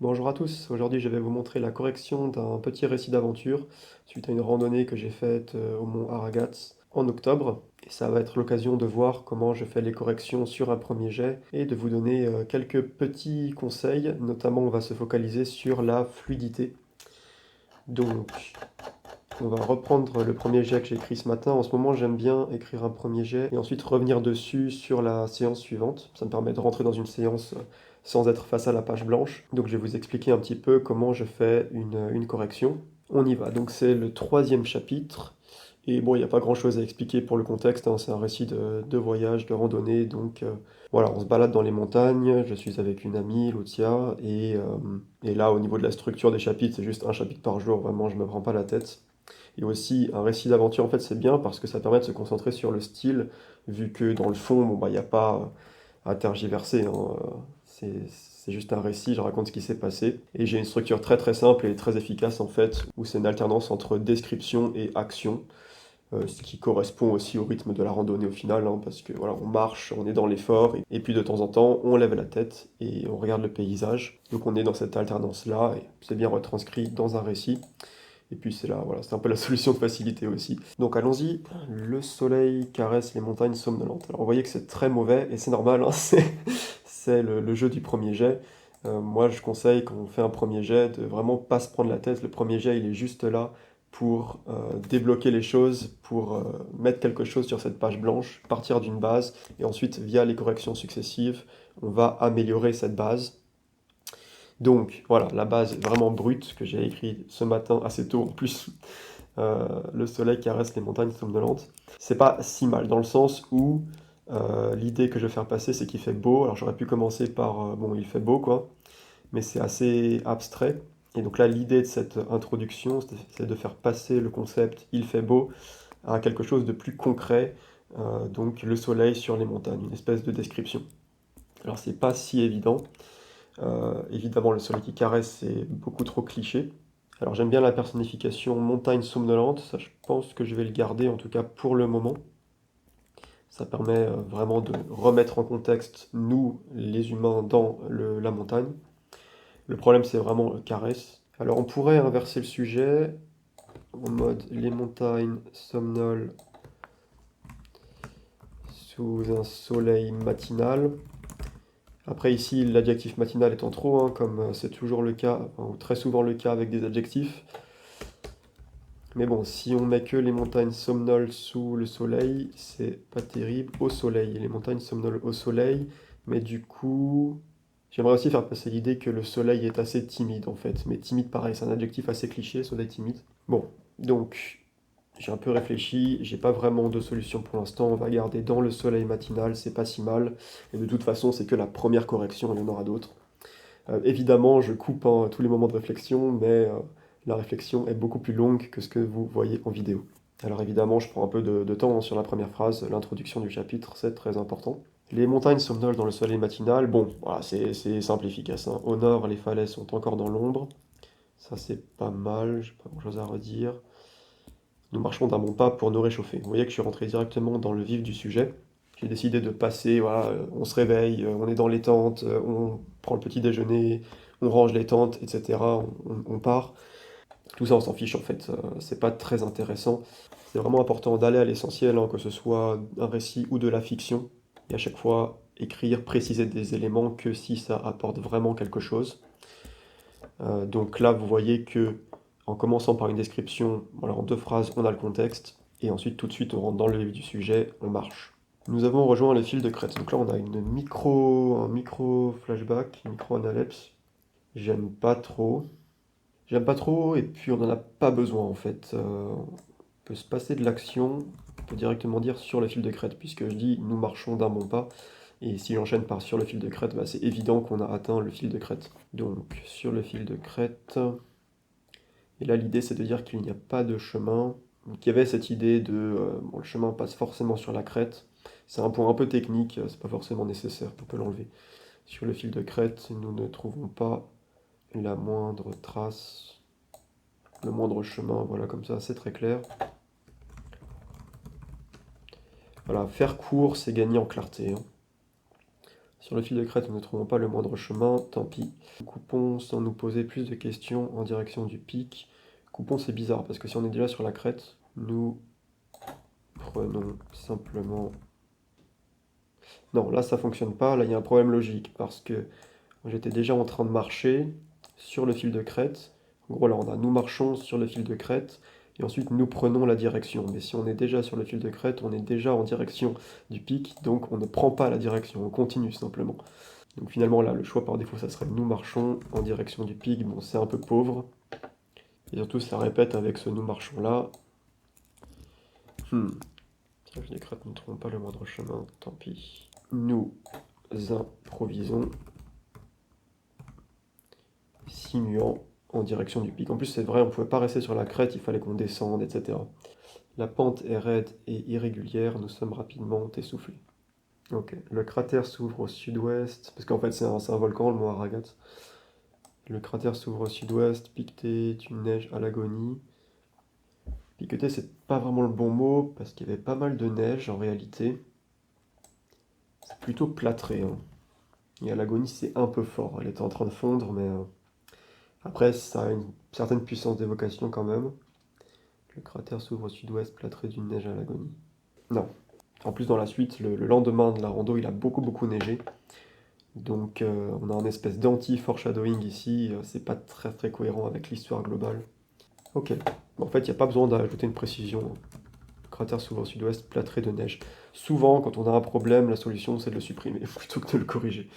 Bonjour à tous, aujourd'hui je vais vous montrer la correction d'un petit récit d'aventure suite à une randonnée que j'ai faite au mont Aragat en octobre. Et ça va être l'occasion de voir comment je fais les corrections sur un premier jet et de vous donner quelques petits conseils, notamment on va se focaliser sur la fluidité. Donc on va reprendre le premier jet que j'ai écrit ce matin. En ce moment j'aime bien écrire un premier jet et ensuite revenir dessus sur la séance suivante. Ça me permet de rentrer dans une séance sans être face à la page blanche. Donc je vais vous expliquer un petit peu comment je fais une correction. On y va, donc c'est le troisième chapitre. Et bon, il n'y a pas grand-chose à expliquer pour le contexte, hein. C'est un récit de voyage, de randonnée. Donc voilà, on se balade dans les montagnes, je suis avec une amie, Lucia, et là au niveau de la structure des chapitres, c'est juste un chapitre par jour, vraiment je me prends pas la tête. Et aussi, un récit d'aventure, en fait, c'est bien parce que ça permet de se concentrer sur le style, vu que dans le fond, bon, bah, il n'y a pas à tergiverser, hein. C'est juste un récit, je raconte ce qui s'est passé. Et j'ai une structure très très simple et très efficace, en fait, où c'est une alternance entre description et action, ce qui correspond aussi au rythme de la randonnée au final, hein, parce que voilà, on marche, on est dans l'effort, et puis de temps en temps, on lève la tête et on regarde le paysage. Donc on est dans cette alternance-là, et c'est bien retranscrit dans un récit. Et puis c'est là, voilà, c'est un peu la solution de facilité aussi. Donc allons-y, le soleil caresse les montagnes somnolentes. Alors vous voyez que c'est très mauvais, et c'est normal, hein, c'est le jeu du premier jet. Moi je conseille quand on fait un premier jet de vraiment pas se prendre la tête. Le premier jet il est juste là pour débloquer les choses, pour mettre quelque chose sur cette page blanche, partir d'une base, et ensuite via les corrections successives, on va améliorer cette base. Donc voilà, la base vraiment brute que j'ai écrit ce matin assez tôt en plus. Le soleil caresse les montagnes somnolentes. C'est pas si mal dans le sens où l'idée que je vais faire passer c'est qu'il fait beau. Alors j'aurais pu commencer par bon, il fait beau quoi, mais c'est assez abstrait. Et donc là, l'idée de cette introduction, c'est de faire passer le concept il fait beau à quelque chose de plus concret, donc le soleil sur les montagnes, une espèce de description. Alors c'est pas si évident. Évidemment, le soleil qui caresse, c'est beaucoup trop cliché. Alors j'aime bien la personnification montagne somnolente, ça je pense que je vais le garder en tout cas pour le moment. Ça permet vraiment de remettre en contexte nous, les humains, dans la montagne. Le problème c'est vraiment le caresse. Alors on pourrait inverser le sujet en mode les montagnes somnolent sous un soleil matinal. Après ici, l'adjectif matinal étant trop, hein, comme c'est toujours le cas, enfin, ou très souvent le cas avec des adjectifs. Mais bon, si on met que les montagnes somnolent sous le soleil, c'est pas terrible. Au soleil, les montagnes somnolent au soleil, mais du coup, j'aimerais aussi faire passer l'idée que le soleil est assez timide en fait. Mais timide, pareil, c'est un adjectif assez cliché, soleil timide. Bon, donc j'ai un peu réfléchi, j'ai pas vraiment de solution pour l'instant. On va garder dans le soleil matinal, c'est pas si mal. Et de toute façon, c'est que la première correction, il y en aura d'autres. Évidemment, je coupe hein, tous les moments de réflexion, mais la réflexion est beaucoup plus longue que ce que vous voyez en vidéo. Alors évidemment, je prends un peu de temps hein, sur la première phrase, l'introduction du chapitre, c'est très important. Les montagnes somnolent dans le soleil matinal, bon, voilà, c'est simple et efficace, hein. Au nord, les falaises sont encore dans l'ombre, ça c'est pas mal, j'ai pas grand-chose à redire. Nous marchons d'un bon pas pour nous réchauffer. Vous voyez que je suis rentré directement dans le vif du sujet. J'ai décidé de passer, voilà, on se réveille, on est dans les tentes, on prend le petit déjeuner, on range les tentes, etc. On part. Tout ça, on s'en fiche en fait. C'est pas très intéressant. C'est vraiment important d'aller à l'essentiel, hein, que ce soit un récit ou de la fiction. Et à chaque fois, écrire, préciser des éléments que si ça apporte vraiment quelque chose. Donc là, vous voyez que en commençant par une description, voilà, en deux phrases, on a le contexte, et ensuite tout de suite on rentre dans le vif du sujet, on marche. Nous avons rejoint le fil de crête. Donc là, on a un micro flashback, une micro analepse. J'aime pas trop. J'aime pas trop, et puis on n'en a pas besoin en fait. On peut se passer de l'action, on peut directement dire sur le fil de crête, puisque je dis nous marchons d'un bon pas. Et si j'enchaîne par sur le fil de crête, bah, c'est évident qu'on a atteint le fil de crête. Donc sur le fil de crête. Et là, l'idée, c'est de dire qu'il n'y a pas de chemin. Donc, il y avait cette idée de bon, le chemin passe forcément sur la crête. C'est un point un peu technique, c'est pas forcément nécessaire, on peut l'enlever. Sur le fil de crête, nous ne trouvons pas la moindre trace, le moindre chemin, voilà, comme ça, c'est très clair. Voilà, faire court, c'est gagner en clarté, hein. Sur le fil de crête, nous ne trouvons pas le moindre chemin, tant pis. Coupons sans nous poser plus de questions en direction du pic. Coupons, c'est bizarre, parce que si on est déjà sur la crête, nous prenons simplement... Non, là ça fonctionne pas, là il y a un problème logique, parce que j'étais déjà en train de marcher sur le fil de crête. En gros, là on a nous marchons sur le fil de crête, et ensuite nous prenons la direction. Mais si on est déjà sur le fil de crête, on est déjà en direction du pic, donc on ne prend pas la direction, on continue simplement. Donc finalement là, le choix par défaut, ça serait nous marchons en direction du pic. Bon, c'est un peu pauvre. Et surtout, ça répète avec ce nous marchons là. Les crêtes ne trouvent pas le moindre chemin, tant pis. Nous improvisons, simuant en direction du pic. En plus, c'est vrai, on ne pouvait pas rester sur la crête, il fallait qu'on descende, etc. La pente est raide et irrégulière, nous sommes rapidement essoufflés. Ok, le cratère s'ouvre au sud-ouest, parce qu'en fait c'est un volcan, le mont Aragat. Le cratère s'ouvre au sud-ouest, piqueté d'une neige à l'agonie. Piqueté, c'est pas vraiment le bon mot, parce qu'il y avait pas mal de neige en réalité. C'est plutôt plâtré, hein. Et à l'agonie, c'est un peu fort. Elle était en train de fondre, mais après, ça a une certaine puissance d'évocation quand même. Le cratère s'ouvre au sud-ouest, plâtré d'une neige à l'agonie. Non. En plus, dans la suite, le lendemain de la rando, il a beaucoup neigé. Donc, on a un espèce d'anti-foreshadowing ici. C'est pas très cohérent avec l'histoire globale. Ok. En fait, il n'y a pas besoin d'ajouter une précision. Le cratère s'ouvre au sud-ouest, plâtré de neige. Souvent, quand on a un problème, la solution, c'est de le supprimer plutôt que de le corriger.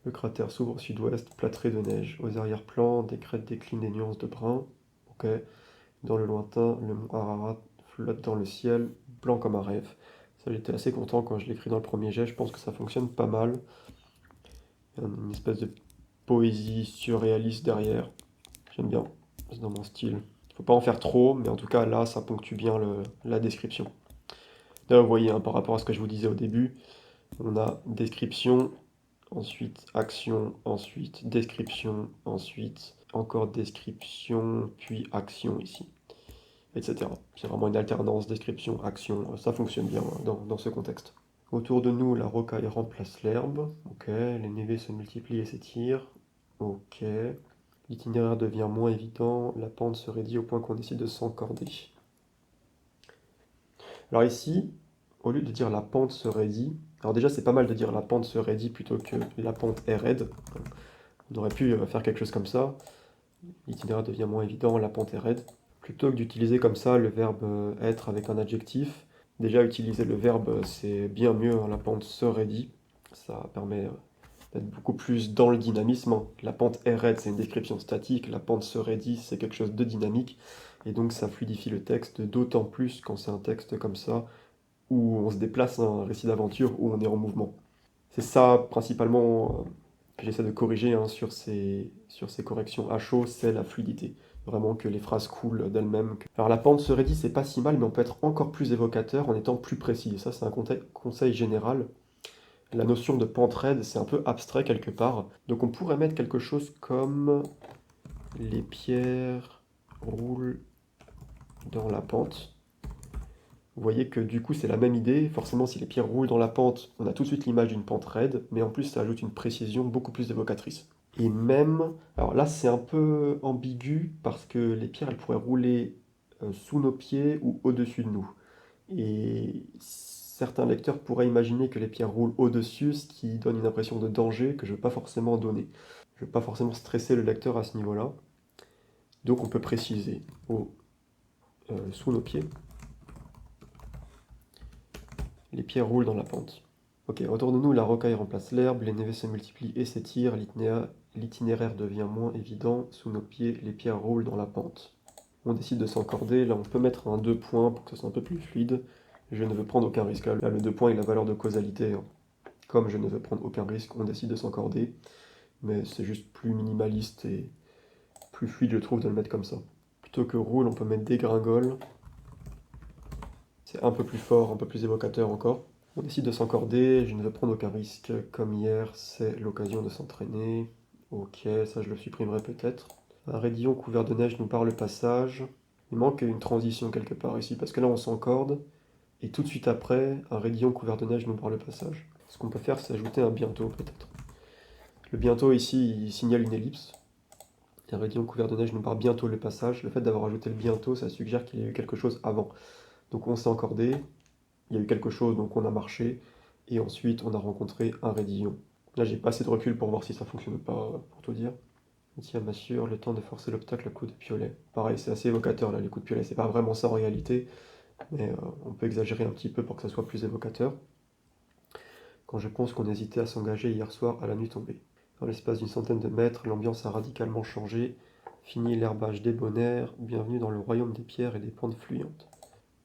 Le cratère s'ouvre au sud-ouest, plâtré de neige. Aux arrière-plans, des crêtes déclinent des nuances de brun. Ok. Dans le lointain, le mont Ararat flotte dans le ciel, blanc comme un rêve. Ça, j'étais assez content quand je l'ai écrit dans le premier jet. Je pense que ça fonctionne pas mal. Il y a une espèce de poésie surréaliste derrière. J'aime bien. C'est dans mon style. Faut pas en faire trop, mais en tout cas, là, ça ponctue bien la description. Là, vous voyez, hein, par rapport à ce que je vous disais au début, on a description, ensuite action, ensuite description, ensuite encore description, puis action ici, etc. C'est vraiment une alternance description, action. Ça fonctionne bien hein, dans ce contexte. Autour de nous, la rocaille remplace l'herbe. Ok, les névés se multiplient et s'étirent. Ok. L'itinéraire devient moins évident, la pente se raidit au point qu'on décide de s'encorder. Alors ici, au lieu de dire la pente se raidit, alors déjà c'est pas mal de dire la pente se raidit plutôt que la pente est raide. On aurait pu faire quelque chose comme ça. L'itinéraire devient moins évident, la pente est raide. Plutôt que d'utiliser comme ça le verbe être avec un adjectif, déjà utiliser le verbe c'est bien mieux, hein, la pente se raidit. Ça permet d'être beaucoup plus dans le dynamisme, hein. La pente est raide, c'est une description statique, la pente se raidit, c'est quelque chose de dynamique, et donc ça fluidifie le texte, d'autant plus quand c'est un texte comme ça, où on se déplace, hein, un récit d'aventure, où on est en mouvement. C'est ça principalement que j'essaie de corriger hein, sur ces corrections à chaud, c'est la fluidité. Vraiment que les phrases coulent d'elles-mêmes. Alors la pente se raidit, c'est pas si mal, mais on peut être encore plus évocateur en étant plus précis. Et ça, c'est un conseil général. La notion de pente raide, c'est un peu abstrait quelque part. Donc on pourrait mettre quelque chose comme les pierres roulent dans la pente. Vous voyez que du coup c'est la même idée. Forcément, si les pierres roulent dans la pente, on a tout de suite l'image d'une pente raide, mais en plus ça ajoute une précision beaucoup plus évocatrice. Et même, alors là c'est un peu ambigu parce que les pierres elles pourraient rouler sous nos pieds ou au-dessus de nous. Et certains lecteurs pourraient imaginer que les pierres roulent au-dessus, ce qui donne une impression de danger que je ne veux pas forcément donner. Je ne veux pas forcément stresser le lecteur à ce niveau-là. Donc on peut préciser sous nos pieds. Les pierres roulent dans la pente. Ok, autour de nous, la rocaille remplace l'herbe, les névés se multiplient et s'étirent, l'itinéraire devient moins évident, sous nos pieds, les pierres roulent dans la pente. On décide de s'encorder, là on peut mettre un 2 points pour que ce soit un peu plus fluide. Je ne veux prendre aucun risque. Là, le 2 points, il a valeur de causalité, hein. Comme je ne veux prendre aucun risque, on décide de s'encorder. Mais c'est juste plus minimaliste et plus fluide, je trouve, de le mettre comme ça. Plutôt que roule, on peut mettre dégringole. C'est un peu plus fort, un peu plus évocateur encore. On décide de s'encorder, je ne veux prendre aucun risque. Comme hier, c'est l'occasion de s'entraîner. Ok, ça je le supprimerai peut-être. Un raidillon couvert de neige nous parle le passage. Il manque une transition quelque part ici, parce que là on s'encorde, et tout de suite après, un raidillon couvert de neige nous parle le passage. Ce qu'on peut faire, c'est ajouter un bientôt peut-être. Le bientôt ici, il signale une ellipse. Un rayon couvert de neige nous barre bientôt le passage. Le fait d'avoir ajouté le bientôt, ça suggère qu'il y a eu quelque chose avant. Donc on s'est encordé, il y a eu quelque chose, donc on a marché, et ensuite on a rencontré un raidillon. Là, j'ai pas assez de recul pour voir si ça fonctionne ou pas, pour tout dire. Tiens, m'assure, le temps de forcer l'obstacle à coups de piolet. Pareil, c'est assez évocateur là, les coups de piolet. C'est pas vraiment ça en réalité, mais on peut exagérer un petit peu pour que ça soit plus évocateur. Quand je pense qu'on hésitait à s'engager hier soir à la nuit tombée. Dans l'espace d'une centaine de mètres, l'ambiance a radicalement changé. Fini l'herbage débonnaire, bienvenue dans le royaume des pierres et des pentes fluyantes.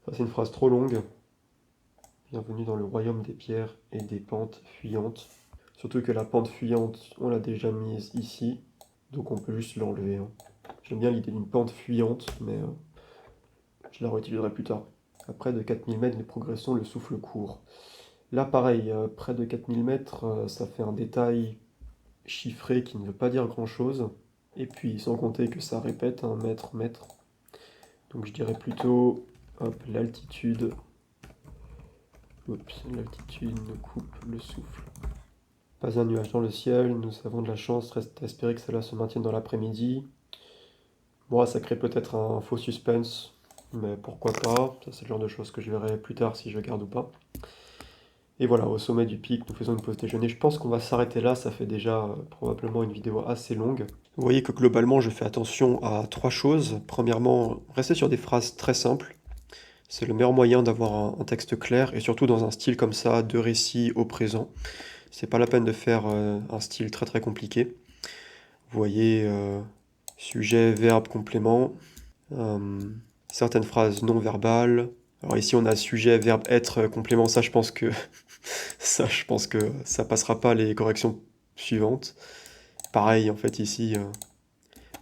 Ça, c'est une phrase trop longue. Bienvenue dans le royaume des pierres et des pentes fuyantes. Surtout que la pente fuyante, on l'a déjà mise ici, donc on peut juste l'enlever. Hein. J'aime bien l'idée d'une pente fuyante, mais je la réutiliserai plus tard. À près de 4000 mètres, les progressons, le souffle court. Là, pareil, près de 4000 mètres, ça fait un détail chiffré qui ne veut pas dire grand-chose. Et puis, sans compter que ça répète un mètre, mètre. Donc je dirais plutôt, hop, l'altitude. Oups, l'altitude nous coupe le souffle. Pas un nuage dans le ciel, nous avons de la chance, reste à espérer que cela se maintienne dans l'après-midi. Bon, ça crée peut-être un faux suspense, mais pourquoi pas, ça c'est le genre de choses que je verrai plus tard si je garde ou pas. Et voilà, au sommet du pic, nous faisons une pause déjeuner. Je pense qu'on va s'arrêter là, ça fait déjà probablement une vidéo assez longue. Vous voyez que globalement, je fais attention à trois choses. Premièrement, rester sur des phrases très simples. C'est le meilleur moyen d'avoir un texte clair, et surtout dans un style comme ça, de récit au présent. C'est pas la peine de faire un style très très compliqué. Vous voyez, sujet, verbe, complément. Certaines phrases non verbales. Alors ici on a sujet, verbe, être, complément. Ça je pense que ça passera pas les corrections suivantes. Pareil en fait ici,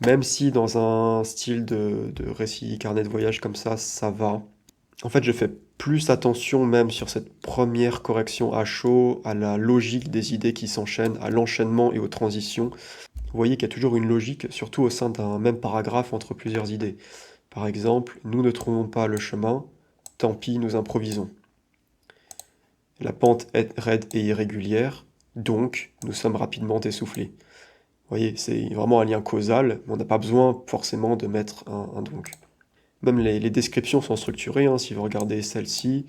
même si dans un style de récit carnet de voyage comme ça va. En fait je fais plus attention même sur cette première correction à chaud, à la logique des idées qui s'enchaînent, à l'enchaînement et aux transitions. Vous voyez qu'il y a toujours une logique, surtout au sein d'un même paragraphe entre plusieurs idées. Par exemple, nous ne trouvons pas le chemin, tant pis, nous improvisons. La pente est raide et irrégulière, donc nous sommes rapidement essoufflés. Vous voyez, c'est vraiment un lien causal, mais on n'a pas besoin forcément de mettre un donc. Même les descriptions sont structurées, hein, si vous regardez celle-ci,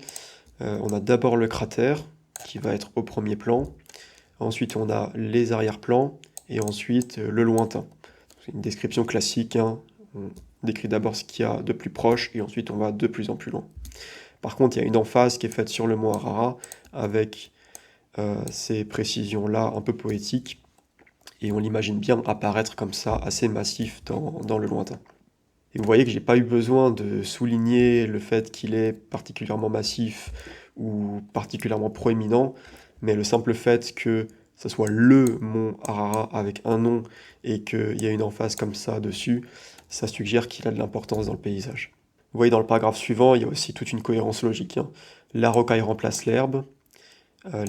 on a d'abord le cratère, qui va être au premier plan, ensuite on a les arrière-plans, et ensuite le lointain. C'est une description classique, hein. On décrit d'abord ce qu'il y a de plus proche, et ensuite on va de plus en plus loin. Par contre, il y a une emphase qui est faite sur le mot Arara, avec ces précisions-là un peu poétiques, et on l'imagine bien apparaître comme ça, assez massif dans le lointain. Et vous voyez que j'ai pas eu besoin de souligner le fait qu'il est particulièrement massif ou particulièrement proéminent, mais le simple fait que ce soit le mont Arara avec un nom et qu'il y a une emphase comme ça dessus, ça suggère qu'il a de l'importance dans le paysage. Vous voyez dans le paragraphe suivant, il y a aussi toute une cohérence logique. Hein. La rocaille remplace l'herbe,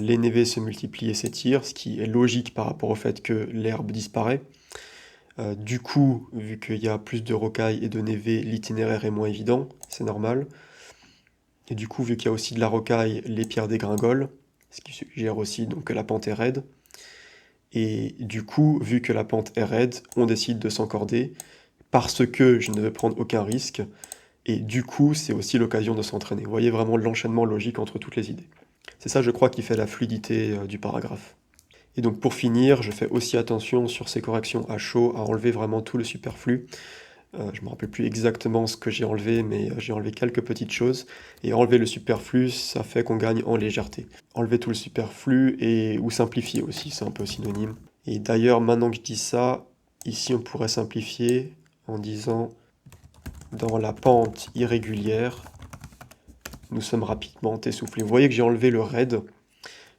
les névés se multiplient et s'étirent, ce qui est logique par rapport au fait que l'herbe disparaît. Du coup, vu qu'il y a plus de rocailles et de névés, l'itinéraire est moins évident, c'est normal. Et du coup, vu qu'il y a aussi de la rocaille, les pierres dégringolent, ce qui suggère aussi donc, que la pente est raide. Et du coup, vu que la pente est raide, on décide de s'encorder, parce que je ne veux prendre aucun risque, et du coup, c'est aussi l'occasion de s'entraîner. Vous voyez vraiment l'enchaînement logique entre toutes les idées. C'est ça, je crois, qui fait la fluidité du paragraphe. Et donc pour finir, je fais aussi attention sur ces corrections à chaud, à enlever vraiment tout le superflu. Je ne me rappelle plus exactement ce que j'ai enlevé, mais j'ai enlevé quelques petites choses. Et enlever le superflu, ça fait qu'on gagne en légèreté. Enlever tout le superflu ou simplifier aussi, c'est un peu synonyme. Et d'ailleurs, maintenant que je dis ça, ici on pourrait simplifier en disant dans la pente irrégulière, nous sommes rapidement essoufflés. Vous voyez que j'ai enlevé le raide,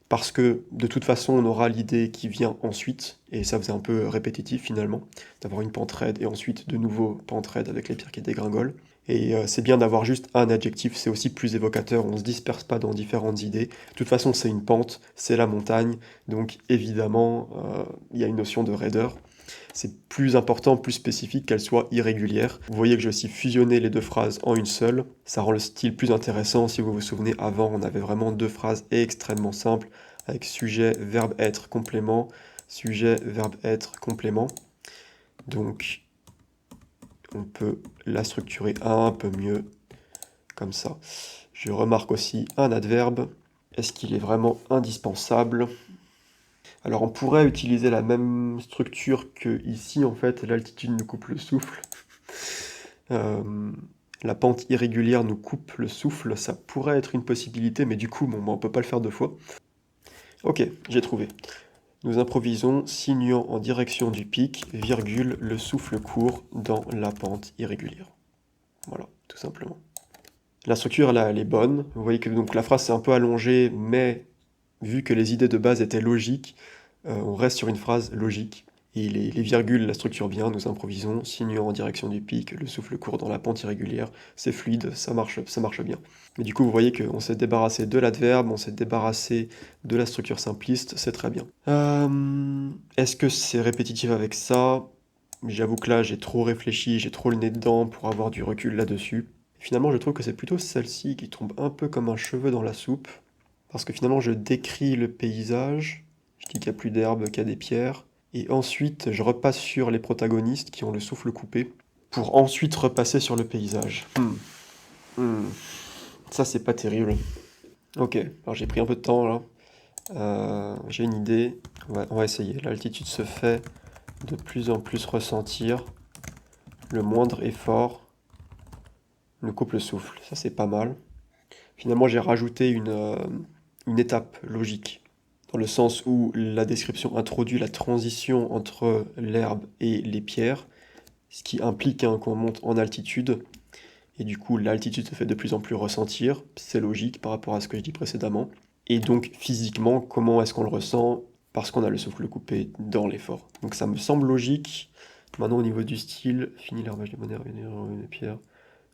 parce que de toute façon on aura l'idée qui vient ensuite, et ça faisait un peu répétitif finalement, d'avoir une pente raide et ensuite de nouveau pente raide avec les pierres qui dégringolent. Et c'est bien d'avoir juste un adjectif, c'est aussi plus évocateur, on ne se disperse pas dans différentes idées. De toute façon c'est une pente, c'est la montagne, donc évidemment il y a une notion de raideur. C'est plus important, plus spécifique qu'elle soit irrégulière. Vous voyez que j'ai aussi fusionné les deux phrases en une seule. Ça rend le style plus intéressant. Si vous vous souvenez, avant, on avait vraiment deux phrases extrêmement simples, avec sujet, verbe être, complément, sujet, verbe être, complément. Donc, on peut la structurer un peu mieux, comme ça. Je remarque aussi un adverbe. Est-ce qu'il est vraiment indispensable? Alors, on pourrait utiliser la même structure que ici, en fait. L'altitude nous coupe le souffle. La pente irrégulière nous coupe le souffle. Ça pourrait être une possibilité, mais du coup, bon, on peut pas le faire deux fois. Ok, j'ai trouvé. Nous improvisons, signant en direction du pic, virgule, le souffle court dans la pente irrégulière. Voilà, tout simplement. La structure, là, elle est bonne. Vous voyez que donc, la phrase s'est un peu allongée, mais vu que les idées de base étaient logiques, on reste sur une phrase logique. Et les virgules la structurent bien, nous improvisons, signant en direction du pic, le souffle court dans la pente irrégulière, c'est fluide, ça marche bien. Mais du coup, vous voyez qu'on s'est débarrassé de l'adverbe, on s'est débarrassé de la structure simpliste, c'est très bien. Est-ce que c'est répétitif avec ça? J'avoue que là, j'ai trop réfléchi, j'ai trop le nez dedans pour avoir du recul là-dessus. Finalement, je trouve que c'est plutôt celle-ci qui tombe un peu comme un cheveu dans la soupe, parce que finalement, je décris le paysage, je dis qu'il n'y a plus d'herbe, qu'il y a des pierres, et ensuite, je repasse sur les protagonistes qui ont le souffle coupé, pour ensuite repasser sur le paysage. Ça, c'est pas terrible. Ok, alors j'ai pris un peu de temps là. J'ai une idée, on va essayer. L'altitude se fait de plus en plus ressentir. Le moindre effort nous coupe le souffle. Ça, c'est pas mal. Finalement, j'ai rajouté une étape logique, dans le sens où la description introduit la transition entre l'herbe et les pierres, ce qui implique qu'on monte en altitude, et du coup l'altitude se fait de plus en plus ressentir, c'est logique par rapport à ce que je dis précédemment, et donc physiquement, comment est-ce qu'on le ressent? Parce qu'on a le souffle coupé dans l'effort. Donc ça me semble logique. Maintenant au niveau du style, fini l'herbage des monnaie, des pierres.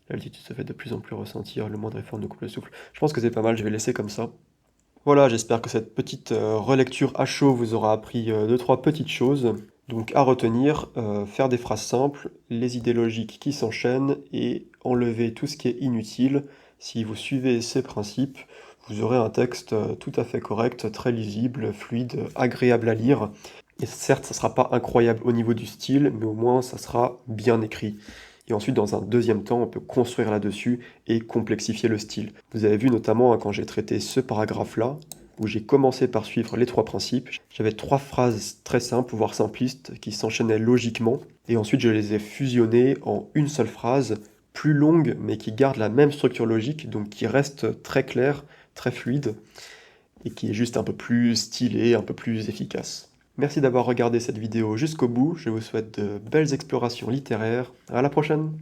L'altitude se fait de plus en plus ressentir, le moindre effort nous coupe le souffle. Je pense que c'est pas mal, je vais laisser comme ça. Voilà, j'espère que cette petite relecture à chaud vous aura appris deux, trois petites choses. Donc à retenir, faire des phrases simples, les idées logiques qui s'enchaînent et enlever tout ce qui est inutile. Si vous suivez ces principes, vous aurez un texte tout à fait correct, très lisible, fluide, agréable à lire. Et certes, ça ne sera pas incroyable au niveau du style, mais au moins ça sera bien écrit. Et ensuite, dans un deuxième temps, on peut construire là-dessus et complexifier le style. Vous avez vu notamment quand j'ai traité ce paragraphe-là, où j'ai commencé par suivre les trois principes. J'avais trois phrases très simples, voire simplistes, qui s'enchaînaient logiquement, et ensuite je les ai fusionnées en une seule phrase, plus longue, mais qui garde la même structure logique, donc qui reste très claire, très fluide, et qui est juste un peu plus stylée, un peu plus efficace. Merci d'avoir regardé cette vidéo jusqu'au bout, je vous souhaite de belles explorations littéraires, à la prochaine!